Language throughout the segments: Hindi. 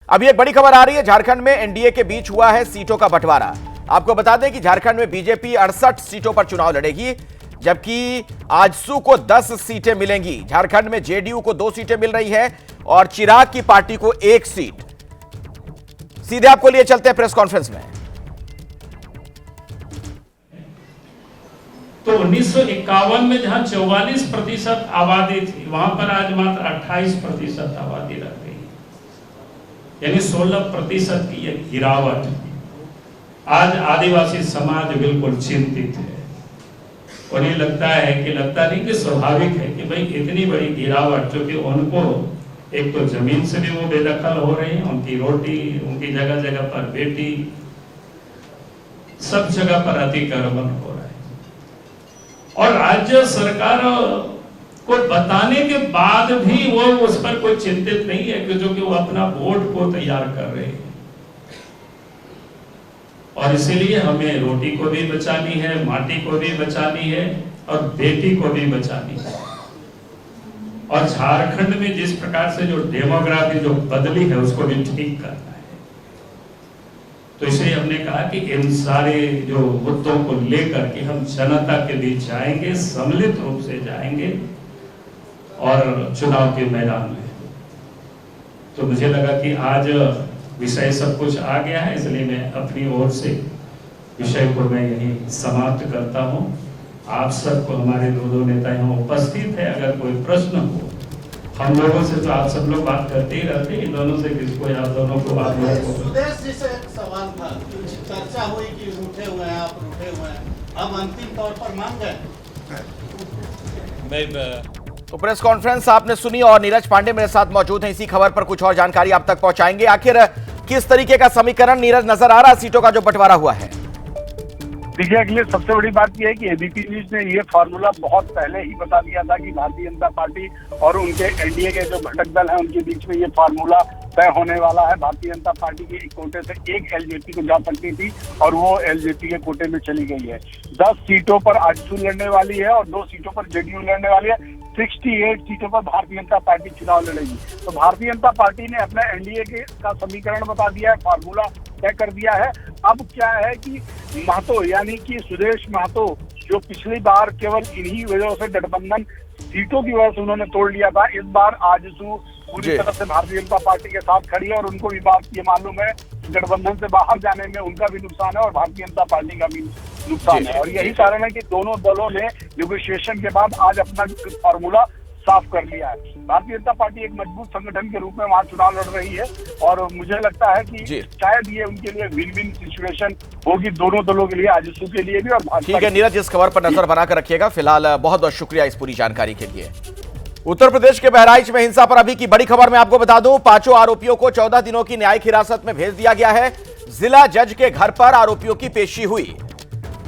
अभी एक बड़ी खबर आ रही है, झारखंड में एनडीए के बीच हुआ है सीटों का बंटवारा। आपको बता दें कि झारखंड में बीजेपी 68 सीटों पर चुनाव लड़ेगी, जबकि आजसू को 10 सीटें मिलेंगी। झारखंड में जेडीयू को 2 सीटें मिल रही है और चिराग की पार्टी को 1 सीट। सीधे आपको लिए चलते हैं प्रेस कॉन्फ्रेंस में। तो 1951 में जहां 44% आबादी थी, वहां पर आज मात्र 28% आबादी रह गई, यानी 16% की एक गिरावट। आज आदिवासी समाज बिल्कुल चिंतित है और ये लगता नहीं कि स्वाभाविक है कि भाई इतनी बड़ी गिरावट, जो कि उनको एक तो जमीन से भी वो बेदखल हो रहे हैं, उनकी रोटी, उनकी जगह जगह पर बेटी, सब जगह पर अतिक्रमण हो रहा है। और राज्य सरकार को बताने के बाद भी वो उस पर कोई चिंतित नहीं है, कि जो कि वो अपना वोट को तैयार कर रहे हैं। और इसीलिए हमें रोटी को भी बचानी है, माटी को भी बचानी है और बेटी को भी बचानी है। और झारखंड में जिस प्रकार से जो डेमोग्राफी जो बदली है, उसको भी ठीक करना है। तो इसलिए हमने कहा कि इन सारे जो मुद्दों को लेकर के हम जनता के बीच जाएंगे, सम्मिलित रूप से जाएंगे और चुनाव के मैदान में। तो मुझे लगा कि आज विषय सब कुछ आ गया है, इसलिए मैं अपनी ओर से विषय को मैं यही समाप्त करता हूं। आप सबको, हमारे दो नेता यहाँ उपस्थित है, अगर कोई प्रश्न हो हम लोगों से, तो आप सब लोग बात करते ही रहते हैं, इन दोनों से किसको, आप दोनों को बात हो। सुदेश जी से एक सवाल था, चर्चा हुई कि रूठे हुए हैं आप, रूठे हुए हैं, हम अंतिम तौर पर मान गए। तो प्रेस कॉन्फ्रेंस आपने सुनी और नीरज पांडे मेरे साथ मौजूद हैं, इसी खबर पर कुछ और जानकारी आप तक पहुंचाएंगे। आखिर किस तरीके का समीकरण नीरज नजर आ रहा है सीटों का जो बंटवारा हुआ है? देखिए, अगले सबसे बड़ी बात यह है कि एबीपी न्यूज ने ये फार्मूला बहुत पहले ही बता दिया था कि भारतीय जनता पार्टी और उनके एनडीए के जो घटक दल हैं, उनके बीच में ये फार्मूला तय होने वाला है। भारतीय जनता पार्टी के एक कोटे से एक एलजेपी को जा सकती थी और वो एलजेपी के कोटे में चली गई है। 10 सीटों पर आजसू लड़ने वाली है और 2 सीटों पर जेडीयू लड़ने वाली है। 68 सीटों पर भारतीय जनता पार्टी चुनाव लड़ेगी। तो भारतीय जनता पार्टी ने अपना एनडीए के का समीकरण बता दिया है, फार्मूला तय कर दिया है। अब क्या है कि महतो, यानी कि सुदेश महतो, जो पिछली बार केवल इन्हीं वजह से गठबंधन सीटों की वजह से उन्होंने तोड़ लिया था, इस बार आजसू पूरी तरह से भारतीय जनता पार्टी के साथ खड़ी है और उनको भी बात ये मालूम है गठबंधन से बाहर जाने में उनका भी नुकसान है और भारतीय जनता पार्टी का भी नुकसान है। और यही कारण है कि दोनों दलों ने नेगोशिएशन के बाद आज अपना फार्मूला साफ कर लिया है। भारतीय जनता पार्टी एक मजबूत संगठन के रूप में वहां चुनाव लड़ रही है और मुझे लगता है कि शायद ये उनके लिए विन विन सिचुएशन होगी, दोनों दलों के लिए, आजसू के लिए भी और। ठीक है नीरज, इस खबर पर नजर बनाकर रखिएगा। फिलहाल बहुत बहुत शुक्रिया इस पूरी जानकारी के लिए। उत्तर प्रदेश के बहराइच में हिंसा पर अभी की बड़ी खबर मैं आपको बता दूं, 5 आरोपियों को 14 दिनों की न्यायिक हिरासत में भेज दिया गया है। जिला जज के घर पर आरोपियों की पेशी हुई।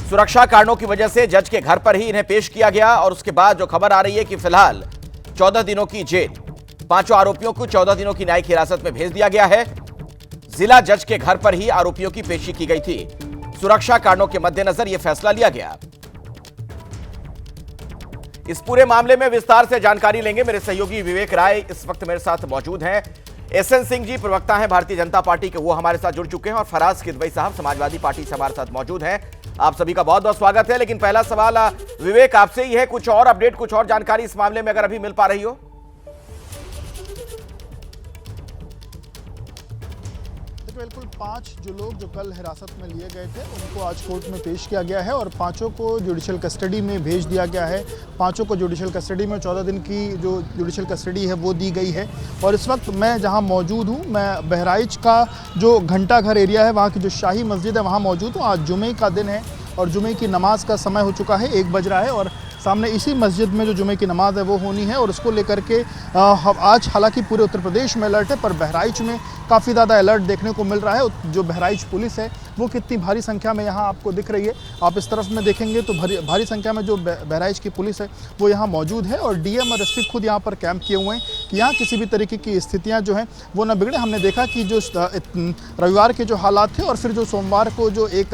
सुरक्षा कारणों की वजह से जज के घर पर ही इन्हें पेश किया गया और उसके बाद जो खबर आ रही है कि फिलहाल 14 दिनों की जेल, 5 आरोपियों को 14 दिनों की न्यायिक हिरासत में भेज दिया गया है। जिला जज के घर पर ही आरोपियों की पेशी की गई थी। सुरक्षा कारणों के मद्देनजर यह फैसला लिया गया। इस पूरे मामले में विस्तार से जानकारी लेंगे मेरे सहयोगी विवेक राय इस वक्त मेरे साथ मौजूद हैं। एसएन सिंह जी प्रवक्ता हैं भारतीय जनता पार्टी के, वो हमारे साथ जुड़ चुके हैं और फराज किदवई साहब समाजवादी पार्टी से हमारे साथ मौजूद हैं। आप सभी का बहुत बहुत स्वागत है। लेकिन पहला सवाल विवेक आपसे ही है, कुछ और अपडेट, कुछ और जानकारी इस मामले में अगर अभी मिल पा रही हो? बिल्कुल 5 जो लोग जो कल हिरासत में लिए गए थे उनको आज कोर्ट में पेश किया गया है और 5 को जुडिशियल कस्टडी में भेज दिया गया है। 5 को जुडिशियल कस्टडी में 14 दिन की जो जुडिशियल कस्टडी है वो दी गई है। और इस वक्त मैं जहां मौजूद हूं, मैं बहराइच का जो घंटाघर एरिया है, वहां की जो शाही मस्जिद है वहां मौजूद हूं। आज जुमे का दिन है और जुमे की नमाज का समय हो चुका है, 1 बज रहा है और सामने इसी मस्जिद में जो जुमे की नमाज है वो होनी है। और उसको लेकर के आज हालांकि पूरे उत्तर प्रदेश में अलर्ट है, पर बहराइच में काफ़ी ज़्यादा अलर्ट देखने को मिल रहा है। जो बहराइच पुलिस है वो कितनी भारी संख्या में यहाँ आपको दिख रही है, आप इस तरफ में देखेंगे तो भारी संख्या में जो बहराइच की पुलिस है वो यहाँ मौजूद है। और डीएम और एसपी खुद यहाँ पर कैंप किए हुए हैं कि यहाँ किसी भी तरीके की स्थितियाँ जो हैं वो न बिगड़े। हमने देखा कि जो रविवार के जो हालात थे और फिर जो सोमवार को जो एक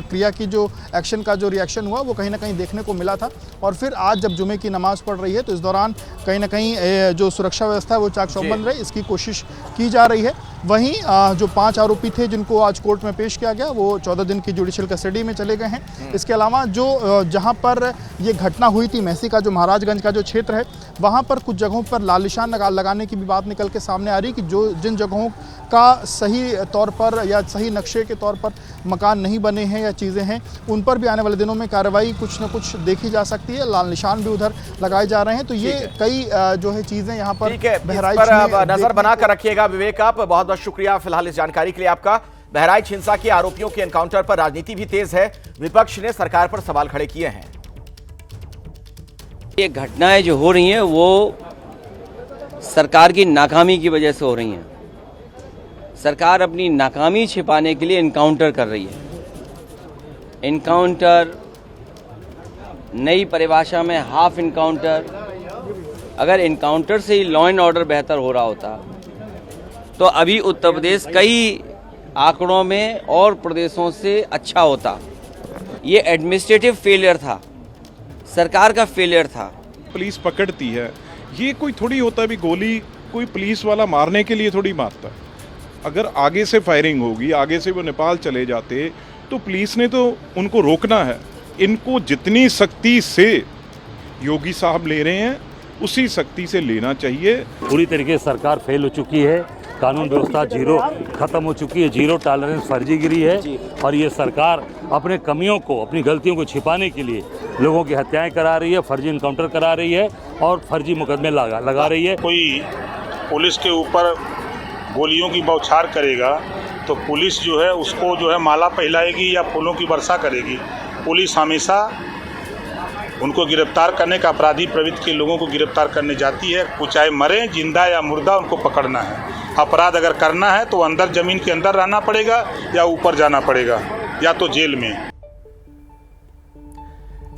क्रिया की जो एक्शन का जो रिएक्शन हुआ वो कहीं ना कहीं देखने को मिला था। और फिर आज जब जुमे की नमाज पढ़ रही है तो इस दौरान कहीं ना कहीं जो सुरक्षा व्यवस्था है वो चाक चौबंद रहे, इसकी कोशिश की जा रही है। वहीं जो 5 आरोपी थे जिनको आज कोर्ट में पेश किया गया वो 14 दिन की जुडिशियल कस्टडी में चले गए हैं। इसके अलावा जो जहां पर ये घटना हुई थी मेहसी का जो महाराजगंज का जो क्षेत्र है वहां पर कुछ जगहों पर लाल निशान लगाने की भी बात निकल के सामने आ रही कि जो जिन जगहों का सही तौर पर या सही नक्शे के तौर पर मकान नहीं बने हैं या चीज़ें हैं उन पर भी आने वाले दिनों में कार्रवाई कुछ न कुछ देखी जा सकती है। लाल निशान भी उधर लगाए जा रहे हैं। तो ये कई जो है चीज़ें यहाँ पर बहराइच में नजर बनाकर रखिएगा। विवेक, आप बहुत बहुत शुक्रिया फिलहाल इस जानकारी के लिए आपका। बहराइच हिंसा के आरोपियों के एनकाउंटर पर राजनीति भी तेज है। विपक्ष ने सरकार पर सवाल खड़े किए हैं। ये घटनाएं जो हो रही हैं वो सरकार की नाकामी की वजह से हो रही हैं। सरकार अपनी नाकामी छिपाने के लिए इनकाउंटर कर रही है। इनकाउंटर, नई परिभाषा में हाफ इनकाउंटर। अगर इनकाउंटर से ही लॉ एंड ऑर्डर बेहतर हो रहा होता तो अभी उत्तर प्रदेश कई आंकड़ों में और प्रदेशों से अच्छा होता। ये एडमिनिस्ट्रेटिव फेलियर था, सरकार का फेलियर था। पुलिस पकड़ती है, ये कोई थोड़ी होता है भी गोली कोई पुलिस वाला मारने के लिए थोड़ी मारता है। अगर आगे से फायरिंग होगी, आगे से वो नेपाल चले जाते तो पुलिस ने तो उनको रोकना है। इनको जितनी सख्ती से योगी साहब ले रहे हैं उसी सख्ती से लेना चाहिए। पूरी तरीके से सरकार फेल हो चुकी है। कानून व्यवस्था जीरो खत्म हो चुकी है, जीरो टॉलरेंस फर्जीगिरी है। और ये सरकार अपने कमियों को, अपनी गलतियों को छिपाने के लिए लोगों की हत्याएं करा रही है, फर्जी इनकाउंटर करा रही है और फर्जी मुकदमे लगा रही है। कोई पुलिस के ऊपर गोलियों की बौछार करेगा तो पुलिस जो है उसको जो है माला पहनाएगी या फूलों की वर्षा करेगी। पुलिस हमेशा उनको गिरफ्तार करने का, अपराधी प्रवृत्ति के लोगों को गिरफ्तार करने जाती है। वो चाहे मरे, जिंदा या मुर्दा, उनको पकड़ना है। अपराध अगर करना है तो अंदर जमीन के अंदर रहना पड़ेगा या ऊपर जाना पड़ेगा या तो जेल में।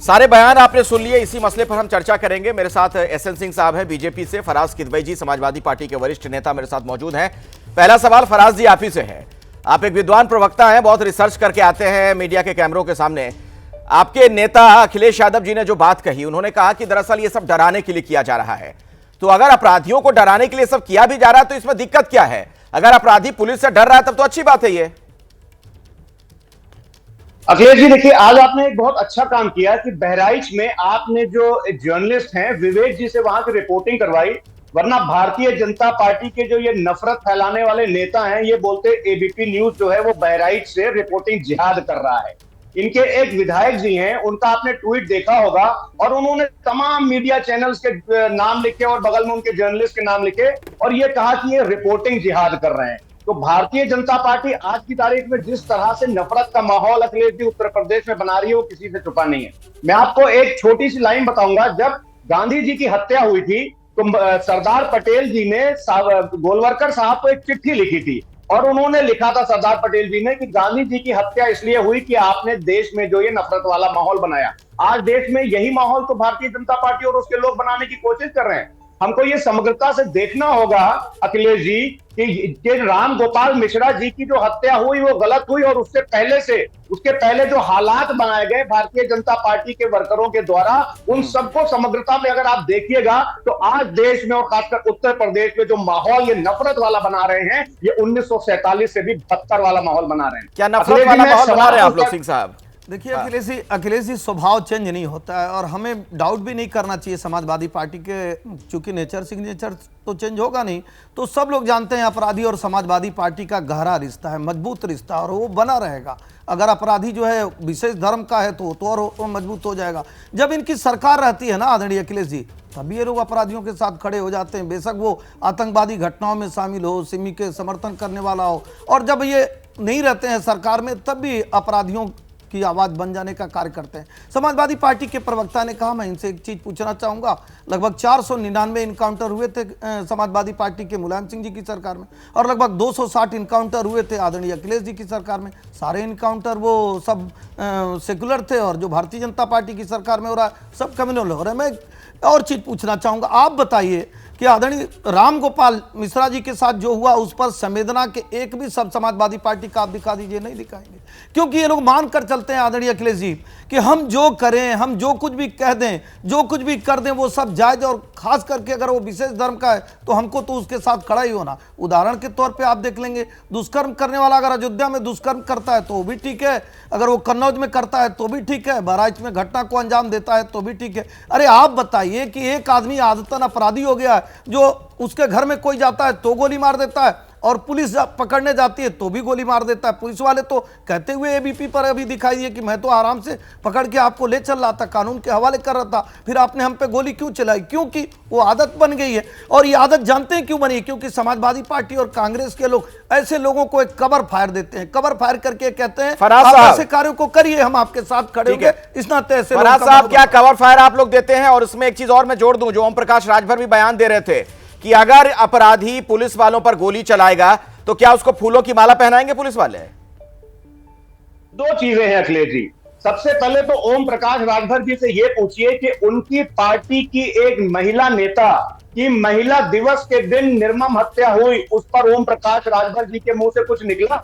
सारे बयान आपने सुन लिए। इसी मसले पर हम चर्चा करेंगे। मेरे साथ एसएन सिंह साहब हैं बीजेपी से, फराज किदवई जी समाजवादी पार्टी के वरिष्ठ नेता मेरे साथ मौजूद हैं। पहला सवाल फराज जी आप ही से है। आप एक विद्वान प्रवक्ता हैं, बहुत रिसर्च करके आते हैं मीडिया के कैमरों के सामने। आपके नेता अखिलेश यादव जी ने जो बात कही, उन्होंने कहा कि दरअसल ये सब डराने के लिए किया जा रहा है। तो अगर अपराधियों को डराने के लिए सब किया भी जा रहा है तो इसमें दिक्कत क्या है? अगर अपराधी पुलिस से डर रहा है तब तो अच्छी बात है ये। अखिलेश जी देखिए, आज आपने एक बहुत अच्छा काम किया कि बहराइच में आपने जो जर्नलिस्ट हैं विवेक जी से वहां की रिपोर्टिंग करवाई। वरना भारतीय जनता पार्टी के जो ये नफरत फैलाने वाले नेता हैं ये बोलते एबीपी न्यूज जो है वो बहराइच से रिपोर्टिंग जिहाद कर रहा है। इनके एक विधायक जी हैं, उनका आपने ट्वीट देखा होगा और उन्होंने तमाम मीडिया चैनल्स के नाम लिखे और बगल में उनके जर्नलिस्ट के नाम लिखे और ये कहा कि ये रिपोर्टिंग जिहाद कर रहे हैं। तो भारतीय जनता पार्टी आज की तारीख में जिस तरह से नफरत का माहौल अखिलेश जी उत्तर प्रदेश में बना रही है वो किसी से छुपा नहीं है। मैं आपको एक छोटी सी लाइन बताऊंगा। जब गांधी जी की हत्या हुई थी तो सरदार पटेल जी ने गोलवलकर साहब को एक चिट्ठी लिखी थी और उन्होंने लिखा था सरदार पटेल जी ने कि गांधी जी की हत्या इसलिए हुई कि आपने देश में जो ये नफरत वाला माहौल बनाया। आज देश में यही माहौल तो भारतीय जनता पार्टी और उसके लोग बनाने की कोशिश कर रहे हैं। हमको ये समग्रता से देखना होगा अखिलेश जी कि राम गोपाल मिश्रा जी की जो हत्या हुई वो गलत हुई और उसके पहले जो हालात बनाए गए भारतीय जनता पार्टी के वर्करों के द्वारा, उन सबको समग्रता में अगर आप देखिएगा तो आज देश में और खासकर उत्तर प्रदेश में जो माहौल ये नफरत वाला बना रहे हैं ये 1947 से भी बदतर वाला माहौल बना रहे हैं। क्या नफरत वाला माहौल बना रहे हैं आप लोग सिंह साहब? देखिए अखिलेश जी स्वभाव चेंज नहीं होता है और हमें डाउट भी नहीं करना चाहिए समाजवादी पार्टी के, चूंकि सिग्नेचर तो चेंज होगा नहीं। तो सब लोग जानते हैं अपराधी और समाजवादी पार्टी का गहरा रिश्ता है, मजबूत रिश्ता, और वो बना रहेगा। अगर अपराधी जो है विशेष धर्म का है तो और मजबूत हो जाएगा। जब इनकी सरकार रहती है ना आदरणीय अखिलेश जी, तभी ये लोग अपराधियों के साथ खड़े हो जाते हैं, बेशक वो आतंकवादी घटनाओं में शामिल हो, सिमी के समर्थन करने वाला हो। और जब ये नहीं रहते हैं सरकार में तब भी अपराधियों की आवाज बन जाने का कार्य करते हैं। समाजवादी पार्टी के प्रवक्ता ने कहा, मैं इनसे एक चीज पूछना चाहूंगा, लगभग 499 इनकाउंटर हुए थे समाजवादी पार्टी के मुलायम सिंह जी की सरकार में और लगभग 260 इनकाउंटर हुए थे आदरणीय अखिलेश जी की सरकार में। सारे इनकाउंटर वो सब सेकुलर थे और जो भारतीय जनता पार्टी की सरकार में हो रहा है सब कम्युनल हो रहा है। मैं और चीज पूछना चाहूंगा, आप बताइए कि आदरणीय राम गोपाल मिश्रा जी के साथ जो हुआ उस पर संवेदना के एक भी शब्द समाजवादी पार्टी का आप दिखा दीजिए, नहीं दिखाएंगे। क्योंकि ये लोग मान कर चलते हैं आदरणीय अखिलेश जी कि हम जो करें, हम जो कुछ भी कह दें, जो कुछ भी कर दें वो सब जायज, और खास करके अगर वो विशेष धर्म का है तो हमको तो उसके साथ खड़ा ही होना। उदाहरण के तौर पे आप देख लेंगे, दुष्कर्म करने वाला अगर अयोध्या में दुष्कर्म करता है तो वो भी ठीक है, अगर वो कन्नौज में करता है तो भी ठीक है, बहराइच में घटना को अंजाम देता है तो भी ठीक है। अरे आप बताइए कि एक आदमी आदतन अपराधी हो गया है, जो उसके घर में कोई जाता है तो गोली मार देता है, और पुलिस पकड़ने जाती है तो भी गोली मार देता है। पुलिस वाले तो कहते हुए एबीपी पर अभी दिखाई दिए कि मैं तो आराम से पकड़ के आपको ले चल रहा था, कानून के हवाले कर रहा था, फिर आपने हम पे गोली क्यों चलाई? क्योंकि वो आदत बन गई है। और ये आदत जानते हैं क्यों बनी? क्योंकि समाजवादी पार्टी और कांग्रेस के लोग ऐसे लोगों को एक कवर फायर देते हैं, कवर फायर करके कहते हैं आप ऐसे कार्यों को करिए, हम आपके साथ खड़े होंगे। इस नाते ऐसे फराज साहब क्या कवर फायर आप लोग देते हैं? और उसमें एक चीज और मैं जोड़ दूं, जो ओम प्रकाश राजभर भी बयान दे रहे थे कि अगर अपराधी पुलिस वालों पर गोली चलाएगा तो क्या उसको फूलों की माला पहनाएंगे पुलिस वाले? दो चीजें हैं अखिलेश जी। सबसे पहले तो ओम प्रकाश राजभर जी से यह पूछिए कि उनकी पार्टी की एक महिला नेता की महिला दिवस के दिन निर्मम हत्या हुई, उस पर ओम प्रकाश राजभर जी के मुंह से कुछ निकला?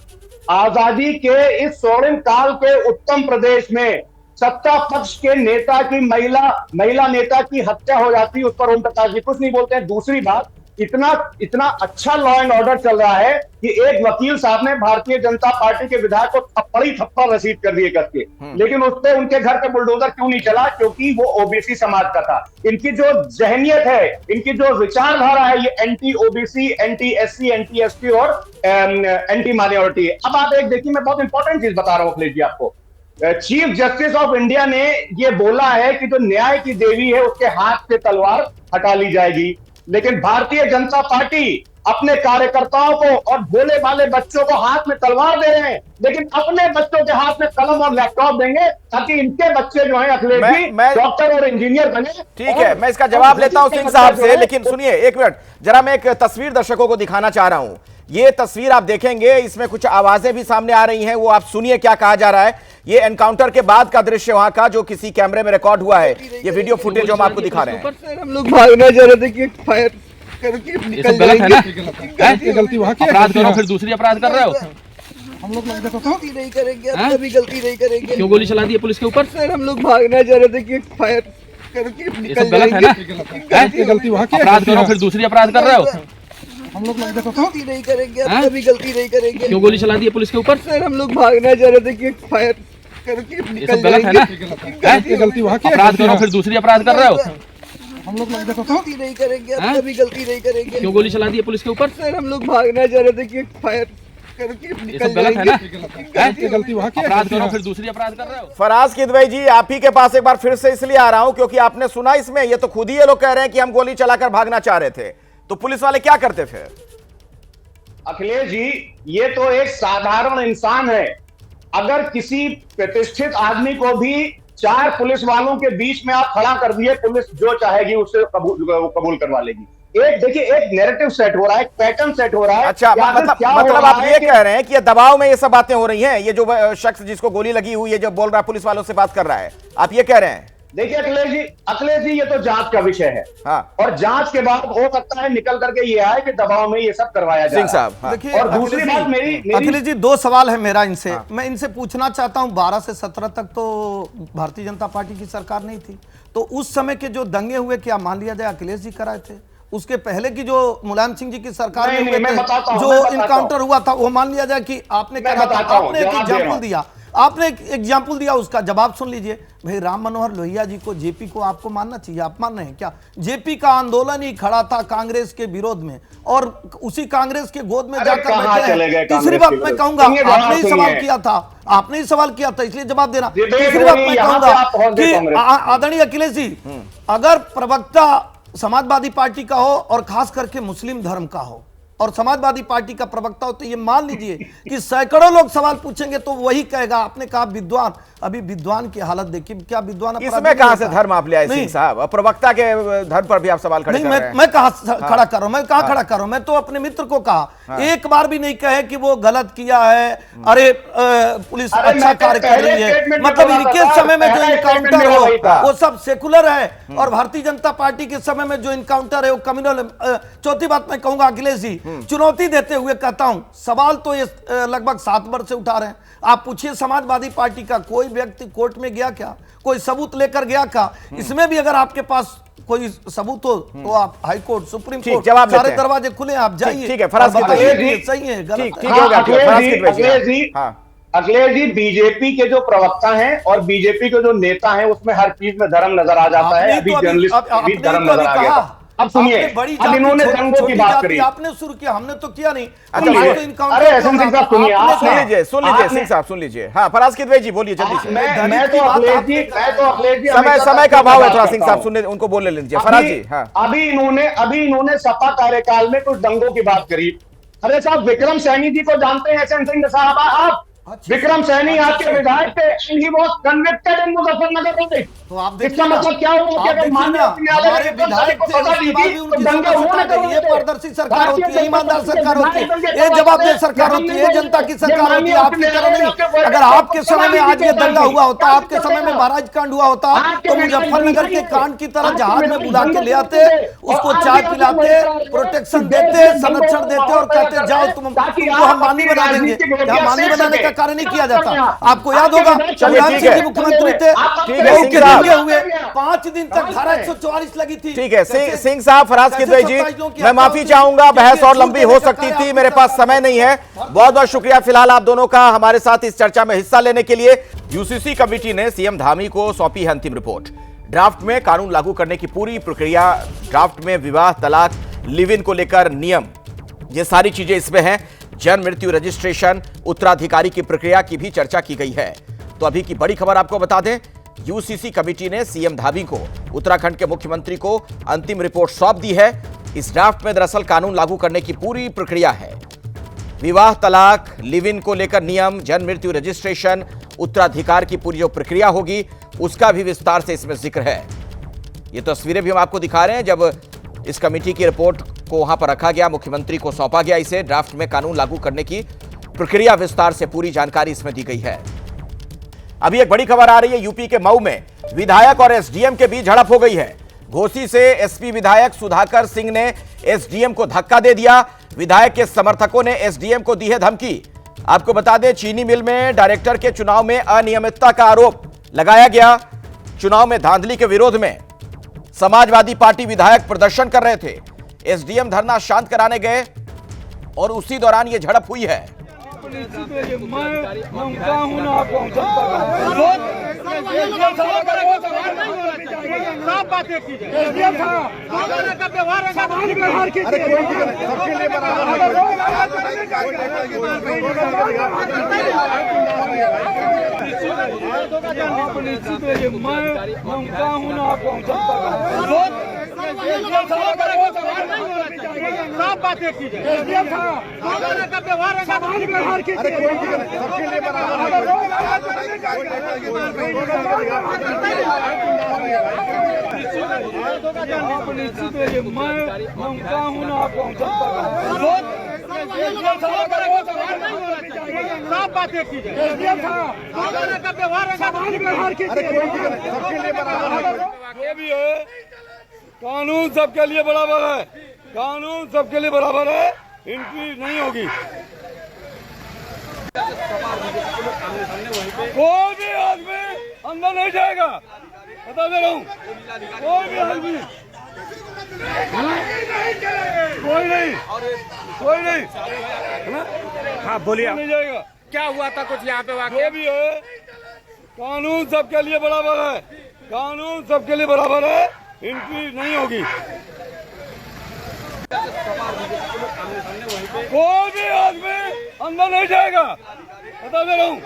आजादी के इस स्वर्णिम काल के उत्तम प्रदेश में सत्ता पक्ष के नेता की महिला नेता की हत्या हो जाती, उस पर ओम प्रकाश जी कुछ नहीं बोलते हैं। दूसरी बात, इतना अच्छा लॉ एंड ऑर्डर चल रहा है कि एक वकील साहब ने भारतीय जनता पार्टी के विधायक को थप्पड़ रसीद कर दिए करके, लेकिन उस पे उनके घर पे बुलडोजर क्यों नहीं चला? क्योंकि वो ओबीसी समाज का था। इनकी जो जहनियत है, इनकी जो विचारधारा है, ये anti OBC, anti SC, anti ST और एंटी माइनॉरिटी है। अब आप एक देखिए, मैं बहुत इंपॉर्टेंट चीज बता रहा हूं अखिलेश जी आपको। चीफ जस्टिस ऑफ इंडिया ने ये बोला है कि जो न्याय की देवी है उसके हाथ से तलवार हटा ली जाएगी, लेकिन भारतीय जनता पार्टी अपने कार्यकर्ताओं को और भोले भाले बच्चों को हाथ में तलवार दे रहे हैं, लेकिन अपने बच्चों के हाथ में कलम और लैपटॉप देंगे ताकि इनके बच्चे जो हैं अखिलेश जी डॉक्टर और इंजीनियर बने। ठीक है, मैं इसका जवाब लेता हूं सिंह साहब से, लेकिन सुनिए एक मिनट, जरा मैं एक तस्वीर दर्शकों को दिखाना चाह रहा हूं। ये तस्वीर आप देखेंगे, इसमें कुछ आवाजें भी सामने आ रही हैं, वो आप सुनिए क्या कहा जा रहा है। ये एनकाउंटर के बाद का दृश्य वहां का, जो किसी कैमरे में रिकॉर्ड हुआ है। ये वीडियो फुटेज जो हम आपको दिखा रहे हैं। हम लोग भागना चाह रहे थे कि फायर करके निकल जाएंगे। गलती वहां की अपराध करो फिर दूसरी अपराध कर रहे हो। हम लोग गलती नहीं करेंगे, अब कभी गलती नहीं करेंगे। क्यों गोली चला दी है पुलिस के ऊपर? सर हम लोग भागना चाह रहे थे कि फायर करके निकल जाएंगे। गलती वहां की अपराध करो फिर दूसरी अपराध कर रहे हो। हम लोग गलती नहीं करेंगे, अब कभी गलती नहीं करेंगे। क्यों गोली चला दी है पुलिस के ऊपर? सर हम लोग भागना चाह रहे थे कि फायर करके निकल जाएंगे। गलती वहां की अपराध करो फिर दूसरी अपराध कर रहे हो। हम लोग गलती नहीं करेंगे, अब कभी गलती नहीं करेंगे। क्यों गोली चला दी है पुलिस के ऊपर? सर हम लोग भागना चाह रहे थे कि फायर करके निकल जाएंगे। गलती वहां की अपराध करो फिर दूसरी अपराध कर रहे हो। फराज किदवई जी, आप ही के पास एक बार फिर से इसलिए आ रहा हूं क्योंकि आपने सुना इसमें, ये तो खुद ही ये लोग कह रहे हैं कि हम गोली चलाकर भागना चाह रहे थे, तो पुलिस वाले क्या करते फिर? अखिलेश जी, ये तो एक साधारण इंसान है। अगर किसी प्रतिष्ठित आदमी को भी 4 पुलिस वालों के बीच में आप खड़ा कर दिए, पुलिस जो चाहेगी उससे कबूल करवा लेगी। एक देखिए, एक नैरेटिव सेट हो रहा है, एक पैटर्न सेट हो रहा है। अच्छा, मतलब आप ये कह रहे हैं कि दबाव में ये सब बातें हो रही हैं? ये जो शख्स जिसको गोली लगी हुई है, जो बोल रहा है पुलिस वालों से बात कर रहा है, आप ये कह रहे हैं? देखिए अखिलेश जी, ये तो जांच का विषय है। हाँ। और जांच के बाद हो सकता है निकल करके ये आए कि दबाव में ये सब करवाया जाए। सिंह साहब, हाँ। देखिए, और दूसरी बात मेरी अखिलेश जी, 2 सवाल है मेरा इनसे। हाँ। मैं इनसे पूछना चाहता हूं, 12 से 17 तक तो भारतीय जनता पार्टी की सरकार नहीं थी, तो उस समय के जो दंगे हुए क्या मान लिया जाए अखिलेश जी कराए थे? उसके पहले की जो मुलायम सिंह जी की सरकार में हुए थे, जो इनकाउंटर हुआ था, वो मान लिया जाए कि आपने कहा था? आपने एक एग्जाम्पल दिया, आपने एक एग्जाम्पल दिया, उसका जवाब सुन लीजिए। भाई राम मनोहर लोहिया जी को, जेपी को आपको मानना चाहिए, आप मान रहे हैं क्या? जेपी का आंदोलन ही खड़ा था कांग्रेस के विरोध में, और उसी कांग्रेस के गोद में जाकर बैठे हैं। तीसरी बात मैं कहूंगा, आपने ही सवाल किया था, आपने ही सवाल किया था, इसलिए जवाब देना। तीसरी बात मैं कहूंगा कि आदरणीय अखिलेश जी, अगर प्रवक्ता समाजवादी पार्टी का हो और खास करके मुस्लिम धर्म का हो, और समाजवादी पार्टी का प्रवक्ता हो, तो ये मान लीजिए कि सैकड़ों लोग सवाल पूछेंगे तो वही कहेगा आपने कहा विद्वान। अभी विद्वान की हालत देखिए, क्या विद्वान इसमें कहां से धर्म आप ले आए सिंह साहब? प्रवक्ता के धर्म पर भी आप सवाल खड़े कर रहे हैं। मैं कहां खड़ा कर रहा हूं? मैं कहां खड़ा कर रहा हूं? मैं तो अपने मित्र को कहा एक बार भी नहीं कहे कि वो गलत किया है, अरे पुलिस अच्छा कार्य कर रही है। मतलब इनके समय में जो इनकाउंटर हो वो सब सेकुलर है, और भारतीय जनता पार्टी के समय में जो इनकाउंटर है वो कम्युनल। चौथी बात मैं कहूंगा अखिलेश जी, चुनौती देते हुए कहता हूं, सवाल तो ये लगभग 7 वर्ष से उठा रहे हैं। आप पूछिए समाजवादी पार्टी का कोई व्यक्ति कोर्ट में गया क्या, कोई सबूत लेकर गया क्या? इसमें भी अगर आपके पास कोई सबूत हो तो आप हाई कोर्ट, सुप्रीम कोर्ट, सारे दरवाजे खुले, आप जाइए। ठीक है, फराज सही है, गलत है। अखिलेश जी, बीजेपी के जो प्रवक्ता हैं और बीजेपी के जो नेता हैं उसमें हर चीज में धर्म नजर आ जाता है। अभी जर्नलिस्ट भी धर्म नजर आ गया। अब सुनिए, अब इन्होंने दंगों की बात करी, आपने शुरू किया, हमने तो किया नहीं। अरे एहसन सिंह साहब सुनिए, सुन लीजिए सिंह साहब, सुन लीजिए। हाँ, फराज किदवई जी बोलिए जल्दी से। मैं तो अखिलेश जी समय का अभाव है थोड़ा, सिंह साहब सुनने, उनको बोलने लीजिए। फराज जी, हाँ। अभी इन्होंने सपा कार्यकाल में कुछ दंगों की बात करी। अरे साहब, विक्रम सैनी जी को जानते हैं एहसन सिंह साहब आप? विक्रम सैनी आपके विधायक थे, एंड ही वाज कन्विक्टेड इन मुजफ्फरनगर में। तो आप इसका मतलब क्या हुआ कि अगर माननीय न्यायालय ने विधायक को सजा दी थी तो दंगे होने चाहिए। पारदर्शी सरकार होती है, ईमानदार सरकार होती है, ये जवाबदेह सरकार होती है, जनता की सरकार होती है, आपकी तरह नहीं। अगर आपके समय में आज ये दंगा हुआ होता, आपके समय में महाराज कांड हुआ होता, तो मुजफ्फरनगर के कांड की तरह जहाज में बुला के ले आते, उसको चाय पिलाते, प्रोटेक्शन देते, संरक्षण देते और कहते जाओ तुमको हम मानी बना देंगे। क्या मानी बनाने का कार्य नहीं किया जाता? आपको याद होगा मुख्यमंत्री थे, हुए 5 दिन तक धारा 144 लगी थी। ठीक है सिंह साहब, फराज किदवई जी, मैं माफी चाहूंगा, बहस और लंबी हो सकती थी, मेरे पास समय नहीं है। बहुत बहुत शुक्रिया फिलहाल आप दोनों का हमारे साथ इस चर्चा में हिस्सा लेने के लिए। यूसीसी कमेटी ने सीएम धामी को सौंपी है अंतिम रिपोर्ट। ड्राफ्ट में कानून लागू करने की पूरी प्रक्रिया, ड्राफ्ट में विवाह, तलाक, लिव इन को लेकर नियम, ये सारी चीजें इसमें हैं। जन्म मृत्यु रजिस्ट्रेशन, उत्तराधिकारी की प्रक्रिया की भी चर्चा की गई है। तो अभी की बड़ी खबर आपको बता दें, यूसीसी कमेटी ने सीएम धामी को, उत्तराखंड के मुख्यमंत्री को अंतिम रिपोर्ट सौंप दी है। इस ड्राफ्ट में दरअसल कानून लागू करने की पूरी प्रक्रिया है। विवाह, तलाक, लिव इन को लेकर नियम, जन्म मृत्यु रजिस्ट्रेशन, उत्तराधिकार की पूरी जो प्रक्रिया होगी उसका भी विस्तार से इसमें जिक्र है। ये तस्वीरें भी हम आपको दिखा रहे हैं जब इस कमेटी की रिपोर्ट को वहां पर रखा गया, मुख्यमंत्री को सौंपा गया इसे। ड्राफ्ट में कानून लागू करने की प्रक्रिया विस्तार से पूरी जानकारी इसमें दी गई है। अभी एक बड़ी खबर आ रही है, यूपी के मऊ में विधायक और एसडीएम के बीच झड़प हो गई है। घोसी से एसपी विधायक सुधाकर सिंह ने एसडीएम को धक्का दे दिया। विधायक के समर्थकों ने एसडीएम को दी है धमकी। आपको बता दें, चीनी मिल में डायरेक्टर के चुनाव में अनियमितता का आरोप लगाया गया। चुनाव में धांधली के विरोध में समाजवादी पार्टी विधायक प्रदर्शन कर रहे थे। एसडीएम धरना शांत कराने गए और उसी दौरान यह झड़प हुई है। कानून सबके लिए बराबर है, कानून सबके लिए बराबर है, एंट्री नहीं होगी। कोई भी आदमी अंदर नहीं जाएगा, बता दे रहा हूँ। कोई भी आदमी, कोई नहीं, है ना? हाँ बोलिए, नहीं जाएगा। क्या हुआ था कुछ यहाँ पे वाकई? भी है, कानून सबके लिए बराबर है, कानून सबके लिए बराबर है, एंट्री नहीं होगी। कोई भी आदमी अंदर नहीं जाएगा, बता दे रहा हूँ।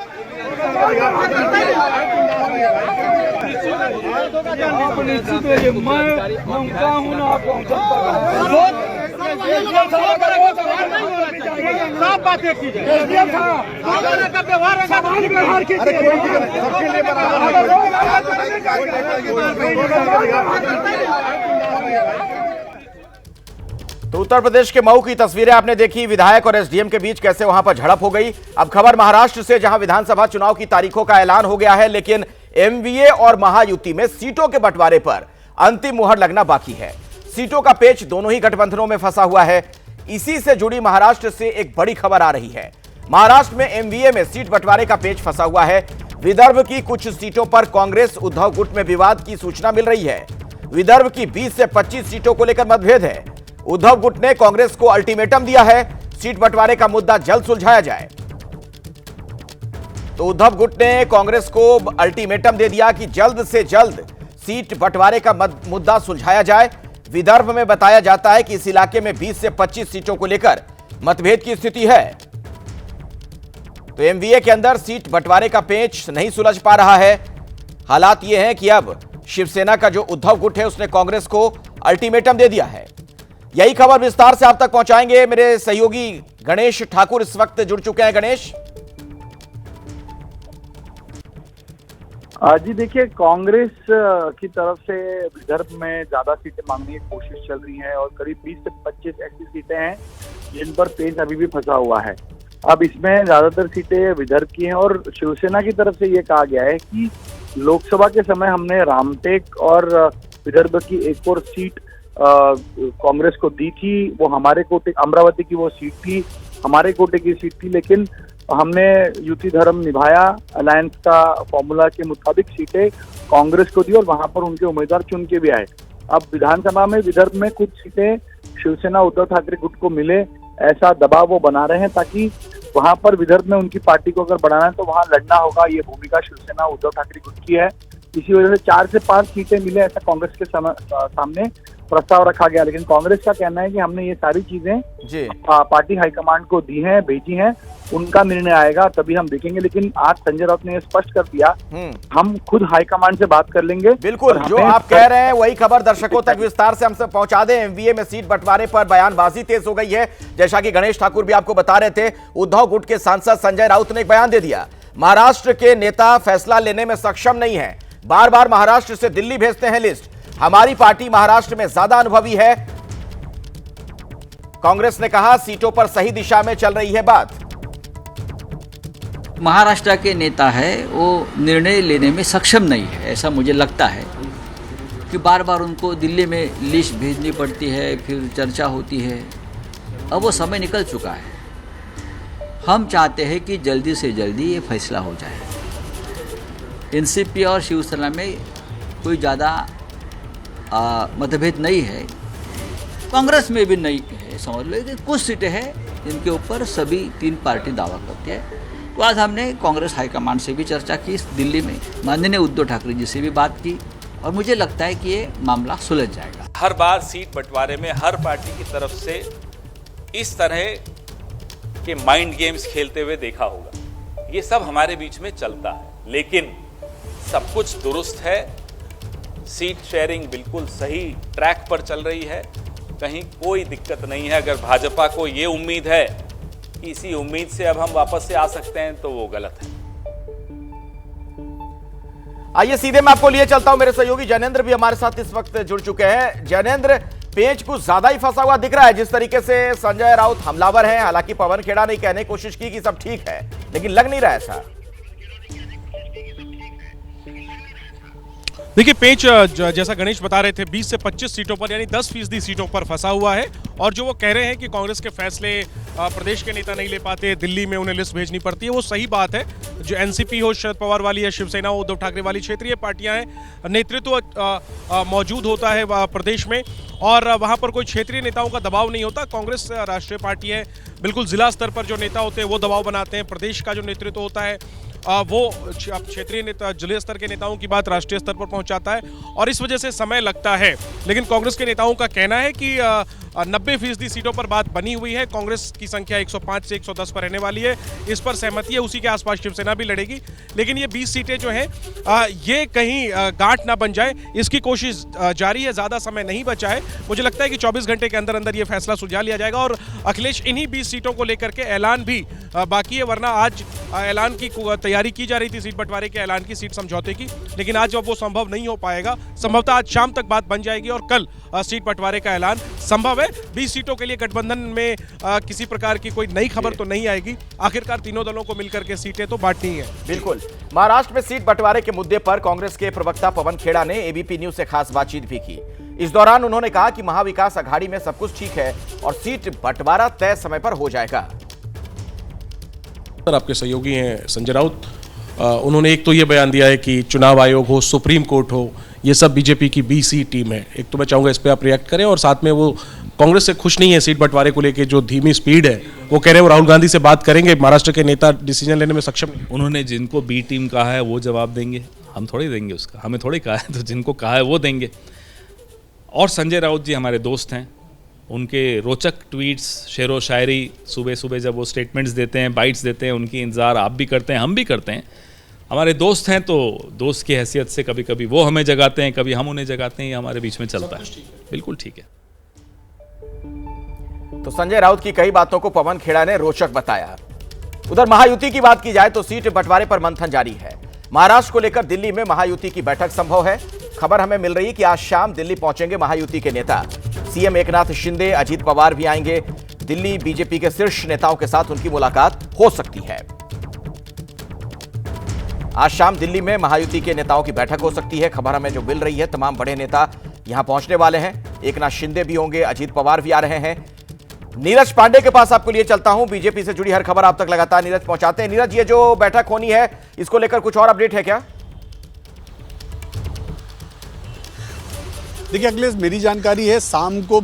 तो उत्तर प्रदेश के मऊ की तस्वीरें आपने देखी, विधायक और एसडीएम के बीच कैसे वहां पर झड़प हो गई। अब खबर महाराष्ट्र से, जहां विधानसभा चुनाव की तारीखों का ऐलान हो गया है, लेकिन एमवीए और महायुति में सीटों के बंटवारे पर अंतिम मुहर लगना बाकी है। सीटों का पेच दोनों ही गठबंधनों में फंसा हुआ है। इसी से जुड़ी महाराष्ट्र से एक बड़ी खबर आ रही है। महाराष्ट्र में एमवीए में सीट बंटवारे का पेच फंसा हुआ है। विदर्भ की कुछ सीटों पर कांग्रेस उद्धव गुट में विवाद की सूचना मिल रही है। विदर्भ की 20 से 25 सीटों को लेकर मतभेद है। उद्धव गुट ने कांग्रेस को अल्टीमेटम दिया है, सीट बंटवारे का मुद्दा जल्द सुलझाया जाए। तो उद्धव गुट ने कांग्रेस को अल्टीमेटम दे दिया कि जल्द से जल्द सीट बंटवारे का मुद्दा सुलझाया जाए। विदर्भ में बताया जाता है कि इस इलाके में 20 से 25 सीटों को लेकर मतभेद की स्थिति है। तो एमवीए के अंदर सीट बंटवारे का पेच नहीं सुलझ पा रहा है। हालात यह है कि अब शिवसेना का जो उद्धव गुट है उसने कांग्रेस को अल्टीमेटम दे दिया है। यही खबर विस्तार से आप तक पहुंचाएंगे मेरे सहयोगी गणेश ठाकुर इस वक्त जुड़ चुके हैं। गणेश जी देखिए, कांग्रेस की तरफ से विदर्भ में ज्यादा सीटें मांगने की कोशिश चल रही है और करीब 20 से 25 ऐसी सीटें हैं जिन पर पेच अभी भी फंसा हुआ है। अब इसमें ज्यादातर सीटें विदर्भ की हैं और शिवसेना की तरफ से ये कहा गया है कि लोकसभा के समय हमने रामटेक और विदर्भ की एक और सीट कांग्रेस को दी थी। वो हमारे कोटे, अमरावती की वो सीट थी, हमारे कोटे की सीट थी, लेकिन हमने युति धर्म निभाया। अलायंस का फॉर्मूला के मुताबिक सीटें कांग्रेस को दी और वहां पर उनके उम्मीदवार चुन के भी आए। अब विधानसभा में विदर्भ में कुछ सीटें शिवसेना उद्धव ठाकरे गुट को मिले, ऐसा दबाव वो बना रहे हैं ताकि वहां पर विदर्भ में उनकी पार्टी को अगर बढ़ाना है तो वहां लड़ना होगा। ये भूमिका शिवसेना उद्धव ठाकरे गुट की है। इसी वजह से 4 से 5 सीटें मिले, ऐसा कांग्रेस के सामने प्रस्ताव रखा गया। लेकिन कांग्रेस का कहना है कि हमने ये सारी चीजें पार्टी हाईकमांड को दी हैं, भेजी हैं, उनका निर्णय आएगा तभी हम देखेंगे। लेकिन आज संजय राउत ने ये स्पष्ट कर दिया, हम खुद हाईकमांड से बात कर लेंगे। बिल्कुल, जो आप कह रहे हैं वही खबर दर्शकों तक विस्तार से हमसे पहुंचा दें। एमवीए में सीट बंटवारे पर बयानबाजी तेज हो गई है। जैसा कि गणेश ठाकुर भी आपको बता रहे थे, उद्धव गुट के सांसद संजय राउत ने एक बयान दे दिया। महाराष्ट्र के नेता फैसला लेने में सक्षम नहीं है, बार बार महाराष्ट्र से दिल्ली भेजते हैं लिस्ट। हमारी पार्टी महाराष्ट्र में ज्यादा अनुभवी है। कांग्रेस ने कहा सीटों पर सही दिशा में चल रही है बात। महाराष्ट्र के नेता है वो निर्णय लेने में सक्षम नहीं है, ऐसा मुझे लगता है कि बार बार उनको दिल्ली में लिस्ट भेजनी पड़ती है, फिर चर्चा होती है। अब वो समय निकल चुका है। हम चाहते हैं कि जल्दी से जल्दी ये फैसला हो जाए। एनसीपी और शिवसेना में कोई ज़्यादा मतभेद नहीं है, कांग्रेस में भी नहीं है, समझ लो। लेकिन कुछ सीटें हैं जिनके ऊपर सभी 3 पार्टी दावा करती है। तो आज हमने कांग्रेस हाईकमांड से भी चर्चा की, दिल्ली में माननीय उद्धव ठाकरे जी से भी बात की और मुझे लगता है कि ये मामला सुलझ जाएगा। हर बार सीट बंटवारे में हर पार्टी की तरफ से इस तरह के माइंड गेम्स खेलते हुए देखा होगा। ये सब हमारे बीच में चलता है, लेकिन सब कुछ दुरुस्त है। सीट शेयरिंग बिल्कुल सही ट्रैक पर चल रही है, कहीं कोई दिक्कत नहीं है। अगर भाजपा को ये उम्मीद है कि इसी उम्मीद से अब हम वापस से आ सकते हैं तो वो गलत है। आइए सीधे मैं आपको लिए चलता हूं। मेरे सहयोगी जैनेंद्र भी हमारे साथ इस वक्त जुड़ चुके हैं। जैनेंद्र, पेच कुछ ज्यादा ही फंसा हुआ दिख रहा है। जिस तरीके से संजय राउत हमलावर हैं, हालांकि पवन खेड़ा ने कहने की कोशिश की कि सब ठीक है, लेकिन लग नहीं रहा ऐसा। देखिए, पेच जैसा गणेश बता रहे थे 20 से 25 सीटों पर यानी 10% सीटों पर फंसा हुआ है। और जो वो कह रहे हैं कि कांग्रेस के फैसले प्रदेश के नेता नहीं ले पाते, दिल्ली में उन्हें लिस्ट भेजनी पड़ती है, वो सही बात है। जो एनसीपी हो शरद पवार वाली या शिवसेना हो उद्धव ठाकरे वाली क्षेत्रीय पार्टियां हैं, नेतृत्व मौजूद होता है प्रदेश में और वहाँ पर कोई क्षेत्रीय नेताओं का दबाव नहीं होता। कांग्रेस राष्ट्रीय पार्टी है, बिल्कुल जिला स्तर पर जो नेता होते हैं वो दबाव बनाते हैं। प्रदेश का जो नेतृत्व होता है वो क्षेत्रीय नेता, जिले स्तर के नेताओं की बात राष्ट्रीय स्तर पर पहुंचाता है और इस वजह से समय लगता है। लेकिन कांग्रेस के नेताओं का कहना है कि 90% सीटों पर बात बनी हुई है। कांग्रेस की संख्या 105 से 110 पर रहने वाली है, इस पर सहमति है। उसी के आसपास शिवसेना भी लड़ेगी। लेकिन ये 20 सीटें जो हैं ये कहीं गांठ ना बन जाए, इसकी कोशिश जारी है। ज़्यादा समय नहीं बचा है। मुझे लगता है कि 24 घंटे के अंदर अंदर ये फैसला सुलझा लिया जाएगा और अखिलेश इन्हीं 20 सीटों को लेकर के ऐलान भी बाकी है, वरना आज ऐलान की तैयारी की जा रही थी सीट बंटवारे के ऐलान की, सीट समझौते की, लेकिन आज अब वो संभव नहीं हो पाएगा। संभवतः आज शाम तक बात बन जाएगी और कल सीट बंटवारे का ऐलान संभव है। 20 सीटों के लिए गठबंधन में किसी प्रकार की कोई नई खबर तो नहीं आएगी, आखिरकार तीनों दलों को मिलकर के सीटें तो बांटनी है। बिल्कुल। महाराष्ट्र में सीट बंटवारे के मुद्दे पर कांग्रेस के प्रवक्ता पवन खेड़ा ने एबीपी न्यूज से खास बातचीत भी की। इस दौरान उन्होंने कहा कि महाविकास अघाड़ी में सब कुछ ठीक है और सीट बंटवारा तय समय पर हो जाएगा। आपके सहयोगी हैं संजय राउत, उन्होंने एक तो ये बयान दिया है कि चुनाव आयोग हो, सुप्रीम कोर्ट हो, ये सब बीजेपी की बीसी टीम है। एक तो मैं चाहूंगा इस पे आप रिएक्ट करें, और साथ में वो कांग्रेस से खुश नहीं है सीट बंटवारे को लेकर, जो धीमी स्पीड है, वो कह रहे हैं वो राहुल गांधी से बात करेंगे, महाराष्ट्र के नेता डिसीजन लेने में सक्षम नहीं। उन्होंने जिनको बी टीम कहा है वो जवाब देंगे, हम थोड़ी देंगे उसका, हमें थोड़ी कहा है, तो जिनको कहा है वो देंगे। और संजय राउत जी हमारे दोस्त हैं, उनके रोचक ट्वीट्स, शेरो शायरी सुबह सुबह जब वो स्टेटमेंट्स देते हैं, बाइट्स देते हैं, उनकी इंतज़ार आप भी करते हैं, हम भी करते हैं। हमारे दोस्त हैं तो दोस्त की हैसियत से कभी कभी वो हमें जगाते हैं, कभी हम उन्हें जगाते हैं, ये हमारे बीच में चलता है। बिल्कुल ठीक है। तो संजय राउत की कई बातों को पवन खेड़ा ने रोचक बताया। उधर महायुति की बात की जाए तो सीट बंटवारे पर मंथन जारी है। महाराष्ट्र को लेकर दिल्ली में महायुति की बैठक संभव है। खबर हमें मिल रही है कि आज शाम दिल्ली पहुंचेंगे महायुति के नेता। सीएम एकनाथ शिंदे, अजीत पवार भी आएंगे दिल्ली। बीजेपी के शीर्ष नेताओं के साथ उनकी मुलाकात हो सकती है। आज शाम दिल्ली में महायुति के नेताओं की बैठक हो सकती है। खबर हमें जो मिल रही है, तमाम बड़े नेता यहां पहुंचने वाले हैं। एकनाथ शिंदे भी होंगे, अजीत पवार भी आ रहे हैं। नीरज पांडे के पास आपको लिए चलता हूं, बीजेपी से जुड़ी हर खबर आप तक लगातार नीरज पहुंचाते हैं। नीरज, ये जो बैठक होनी है, इसको लेकर कुछ और अपडेट है क्या? देखिए अखिलेश, मेरी जानकारी है शाम को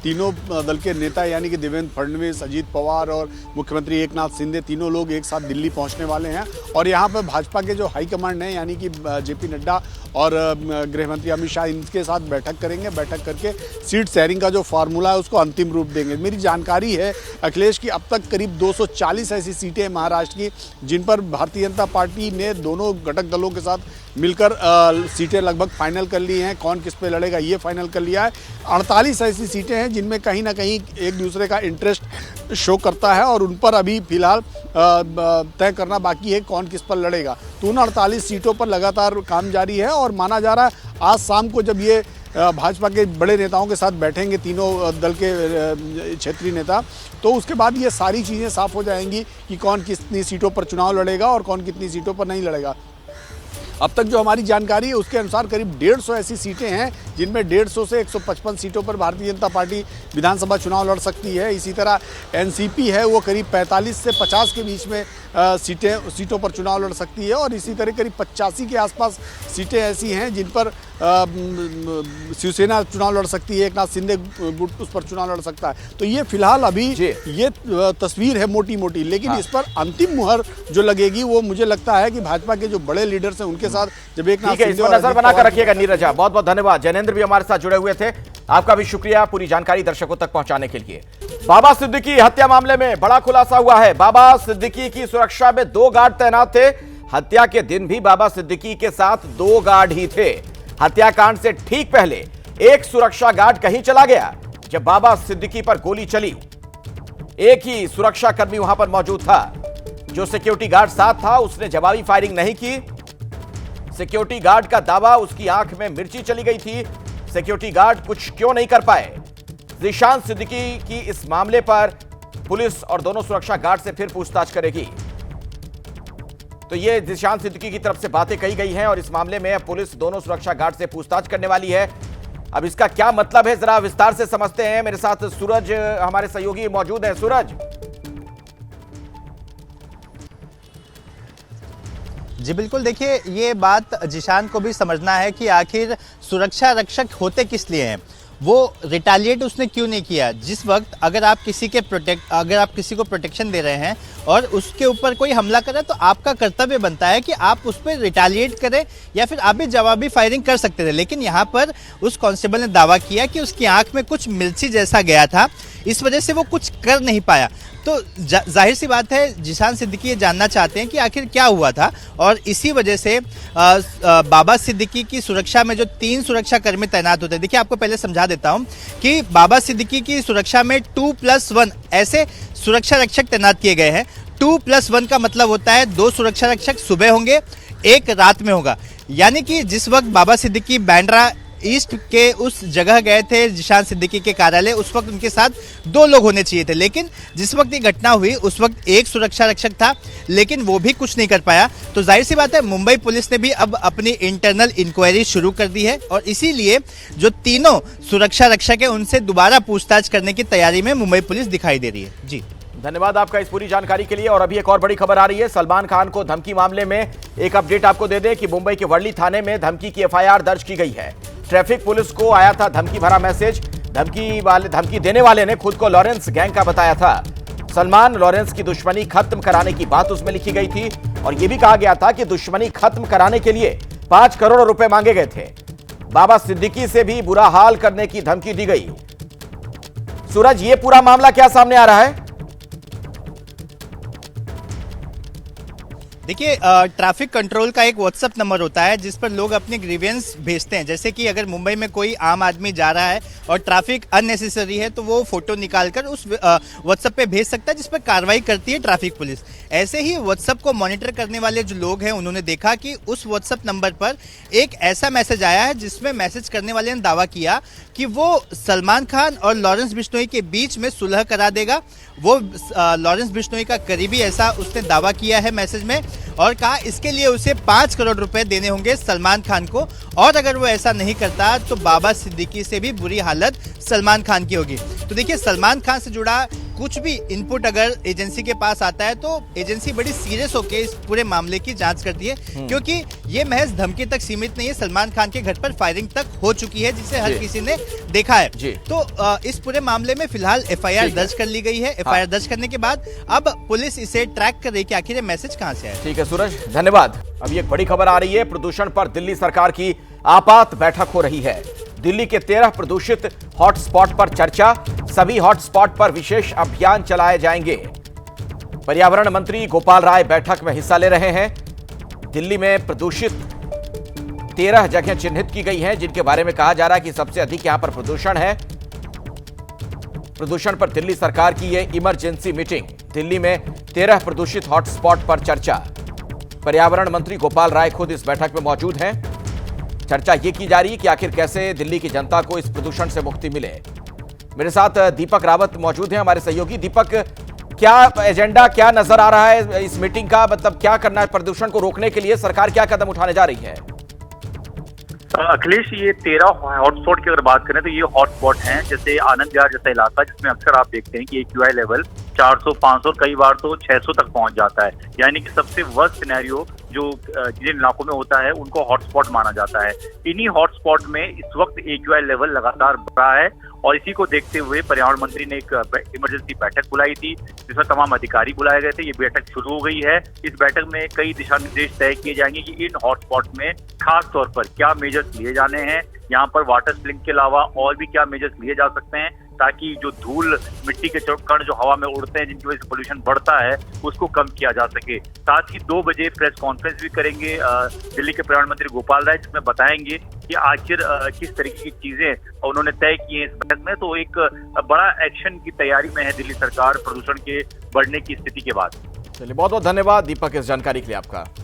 तीनों दल के नेता यानी कि देवेंद्र फडणवीस, अजीत पवार और मुख्यमंत्री एकनाथ शिंदे, तीनों लोग एक साथ दिल्ली पहुंचने वाले हैं। और यहां पर भाजपा के जो हाईकमांड हैं यानी कि जेपी नड्डा और गृह मंत्री अमित शाह, इनके साथ बैठक करेंगे। बैठक करके सीट शेयरिंग का जो फार्मूला है उसको अंतिम रूप देंगे। मेरी जानकारी है अखिलेश की अब तक करीब 240 ऐसी सीटें हैं महाराष्ट्र की जिन पर भारतीय जनता पार्टी ने दोनों घटक दलों के साथ मिलकर सीटें लगभग फाइनल कर ली हैं। कौन किस पे लड़ेगा ये फाइनल कर लिया है। 48 ऐसी सीटें हैं जिनमें कहीं ना कहीं एक दूसरे का इंटरेस्ट शो करता है और उन पर अभी फिलहाल तय करना बाकी है कौन किस पर लड़ेगा। तो उन 48 सीटों पर लगातार काम जारी है और माना जा रहा है आज शाम को जब ये भाजपा के बड़े नेताओं के साथ बैठेंगे तीनों दल के क्षेत्रीय नेता, तो उसके बाद ये सारी चीज़ें साफ हो जाएंगी कि कौन कितनी सीटों पर चुनाव लड़ेगा और कौन कितनी सीटों पर नहीं लड़ेगा। अब तक जो हमारी जानकारी है उसके अनुसार करीब 150 ऐसी सीटें हैं जिनमें 150 से 155 सीटों पर भारतीय जनता पार्टी विधानसभा चुनाव लड़ सकती है। इसी तरह एनसीपी है वो करीब 45 से 50 के बीच में सीटों पर चुनाव लड़ सकती है। और इसी तरह करीब 85 के आसपास सीटें ऐसी हैं जिन पर शिवसेना चुनाव लड़ सकती है, एकनाथ शिंदे गुट उस पर चुनाव लड़ सकता है। तो ये फिलहाल अभी ये तस्वीर है मोटी मोटी, लेकिन इस पर अंतिम मुहर जो लगेगी वो मुझे लगता है कि भाजपा के जो बड़े लीडर्स हैं उनके साथ जब एकनाथ शिंदे, इस पर नजर बनाकर रखिएगा। नीरज, बहुत बहुत धन्यवाद। जैनेंद्र भी हमारे साथ जुड़े हुए थे, आपका भी शुक्रिया पूरी जानकारी दर्शकों तक पहुंचाने के लिए। बाबा सिद्दीकी हत्या मामले में बड़ा खुलासा हुआ है। बाबा सिद्दीकी की सुरक्षा में 2 गार्ड तैनात थे। हत्या के दिन भी बाबा सिद्दीकी के साथ 2 गार्ड ही थे। हत्याकांड से ठीक पहले एक सुरक्षा गार्ड कहीं चला गया। जब बाबा सिद्दीकी पर गोली चली, एक ही सुरक्षा कर्मी वहां पर मौजूद था। जो सिक्योरिटी गार्ड साथ था उसने जवाबी फायरिंग नहीं की। सिक्योरिटी गार्ड का दावा उसकी आंख में मिर्ची चली गई थी। सिक्योरिटी गार्ड कुछ क्यों नहीं कर पाए। ज़ीशान सिद्दीकी की इस मामले पर पुलिस और दोनों सुरक्षा गार्ड से फिर पूछताछ करेगी। तो ये ज़ीशान सिद्दीकी की तरफ से बातें कही गई हैं और इस मामले में पुलिस दोनों सुरक्षा गार्ड से पूछताछ करने वाली है। अब इसका क्या मतलब है जरा विस्तार से समझते हैं। मेरे साथ सूरज हमारे सहयोगी मौजूद हैं। सूरज जी बिल्कुल, देखिए ये बात ज़ीशान को भी समझना है कि आखिर सुरक्षा रक्षक होते किस लिए हैं। वो रिटालिएट उसने क्यों नहीं किया। जिस वक्त अगर आप किसी को प्रोटेक्शन दे रहे हैं और उसके ऊपर कोई हमला करे तो आपका कर्तव्य बनता है कि आप उस पर रिटेलिएट करें या फिर आप भी जवाबी फायरिंग कर सकते थे। लेकिन यहाँ पर उस कांस्टेबल ने दावा किया कि उसकी आंख में कुछ मिर्ची जैसा गया था, इस वजह से वो कुछ कर नहीं पाया। तो जाहिर सी बात है जिशान सिद्दीकी ये जानना चाहते हैं कि आखिर क्या हुआ था, और इसी वजह से बाबा सिद्दीकी की सुरक्षा में जो 3 सुरक्षा कर्मी तैनात होते हैं। देखिए आपको पहले समझा देता हूं कि बाबा सिद्दीकी की सुरक्षा में 2+1 ऐसे सुरक्षा रक्षक तैनात किए गए हैं। 2+1 का मतलब होता है 2 सुरक्षा रक्षक सुबह होंगे, 1 रात में होगा। यानी कि जिस वक्त बाबा सिद्दीकी बांद्रा ईस्ट के उस जगह गए थे जिशान सिद्दीकी के कार्यालय, उस वक्त उनके साथ 2 लोग होने चाहिए थे। लेकिन जिस वक्त ये घटना हुई उस वक्त 1 सुरक्षा रक्षक था, लेकिन वो भी कुछ नहीं कर पाया। तो जाहिर सी बात है मुंबई पुलिस ने भी अब अपनी इंटरनल इंक्वायरी शुरू कर दी है, और इसीलिए जो 3 सुरक्षा रक्षक है उनसे दोबारा पूछताछ करने की तैयारी में मुंबई पुलिस दिखाई दे रही है। जी धन्यवाद आपका इस पूरी जानकारी के लिए। और अभी एक और बड़ी खबर आ रही है, सलमान खान को धमकी मामले में एक अपडेट आपको दे दें कि मुंबई के वर्ली थाने में धमकी की एफआईआर दर्ज की गई है। ट्रैफिक पुलिस को आया था धमकी भरा मैसेज। धमकी देने वाले ने खुद को लॉरेंस गैंग का बताया था। सलमान लॉरेंस की दुश्मनी खत्म कराने की बात उसमें लिखी गई थी, और यह भी कहा गया था कि दुश्मनी खत्म कराने के लिए 5 करोड़ रुपए मांगे गए थे। बाबा सिद्दीकी से भी बुरा हाल करने की धमकी दी गई। सूरज, ये पूरा मामला क्या सामने आ रहा है? देखिए ट्रैफिक कंट्रोल का एक व्हाट्सएप नंबर होता है जिस पर लोग अपने ग्रीवेंस भेजते हैं। जैसे कि अगर मुंबई में कोई आम आदमी जा रहा है और ट्रैफिक अननेसेसरी है तो वो फोटो निकालकर उस व्हाट्सएप पे भेज सकता है, जिस पर कार्रवाई करती है ट्रैफिक पुलिस। ऐसे ही व्हाट्सएप को मॉनिटर करने वाले जो लोग हैं उन्होंने देखा कि उस व्हाट्सएप नंबर पर एक ऐसा मैसेज आया है जिसमें मैसेज करने वाले ने दावा किया कि वो सलमान खान और लॉरेंस बिश्नोई के बीच में सुलह करा देगा। वो लॉरेंस बिश्नोई का करीबी, ऐसा उसने दावा किया है मैसेज में, और कहा इसके लिए उसे 5 करोड़ रुपए देने होंगे सलमान खान को, और अगर वो ऐसा नहीं करता तो बाबा सिद्दीकी से भी बुरी हालत सलमान खान की होगी। तो देखिए सलमान खान से जुड़ा कुछ भी इनपुट अगर एजेंसी के पास आता है तो एजेंसी बड़ी सीरियस होकर इस पूरे मामले की जांच करती है, क्योंकि ये महज धमकी तक सीमित नहीं है। सलमान खान के घर पर फायरिंग तक हो चुकी है जिसे हर किसी ने देखा है। तो इस पूरे मामले में फिलहाल एफआईआर दर्ज कर ली गई है। एफआईआर दर्ज करने के बाद अब पुलिस इसे ट्रैक कर रही है कि आखिर ये मैसेज कहां से आया। ठीक है सूरज, धन्यवाद। अब एक बड़ी खबर आ रही है, प्रदूषण पर दिल्ली सरकार की आपात बैठक हो रही है। दिल्ली के 13 प्रदूषित हॉटस्पॉट पर चर्चा, सभी हॉटस्पॉट पर विशेष अभियान चलाए जाएंगे। पर्यावरण मंत्री गोपाल राय बैठक में हिस्सा ले रहे हैं। दिल्ली में प्रदूषित 13 जगह चिन्हित की गई हैं जिनके बारे में कहा जा रहा है कि सबसे अधिक यहां पर प्रदूषण है। प्रदूषण पर दिल्ली सरकार की यह इमरजेंसी मीटिंग। दिल्ली में 13 प्रदूषित हॉटस्पॉट पर चर्चा। पर्यावरण मंत्री गोपाल राय खुद इस बैठक में मौजूद हैं। चर्चा ये की जा रही है कि आखिर कैसे दिल्ली की जनता को इस प्रदूषण से मुक्ति मिले। मेरे साथ दीपक रावत मौजूद हैं, हमारे सहयोगी। दीपक, क्या एजेंडा, क्या नजर आ रहा है इस मीटिंग का? मतलब क्या करना है प्रदूषण को रोकने के लिए? सरकार क्या कदम उठाने जा रही है? अखिलेश, ये 13 हॉटस्पॉट की अगर बात करें तो ये हॉटस्पॉट हैं, जैसे आनंद विहार जैसा इलाका जिसमें अक्सर आप देखते हैं कि AQI लेवल 400, 500 कई बार तो 600 तक पहुंच जाता है। यानी कि सबसे वर्स्ट सिनेरियो जो जिन इलाकों में होता है उनको हॉटस्पॉट माना जाता है। इन्हीं हॉटस्पॉट में इस वक्त AQI लेवल लगातार बढ़ रहा है, और इसी को देखते हुए पर्यावरण मंत्री ने एक इमरजेंसी बैठक बुलाई थी जिसमें तमाम अधिकारी बुलाए गए थे। ये बैठक शुरू हो गई है। इस बैठक में कई दिशा निर्देश तय किए जाएंगे कि इन हॉटस्पॉट में खास तौर पर क्या मेजर्स लिए जाने हैं, यहाँ पर वाटर स्प्लिंग के अलावा और भी क्या मेजर्स लिए जा सकते हैं ताकि जो धूल, मिट्टी के कण जो हवा में उड़ते हैं जिनकी वजह से पोल्यूशन बढ़ता है उसको कम किया जा सके। साथ ही 2 बजे प्रेस कॉन्फ्रेंस भी करेंगे दिल्ली के पर्यावरण मंत्री गोपाल राय, जिसमें बताएंगे कि आखिर किस तरीके की चीजें उन्होंने तय की हैं इस बैठक में। तो एक बड़ा एक्शन की तैयारी में है दिल्ली सरकार प्रदूषण के बढ़ने की स्थिति के बाद। चलिए, बहुत बहुत धन्यवाद दीपक इस जानकारी के लिए आपका।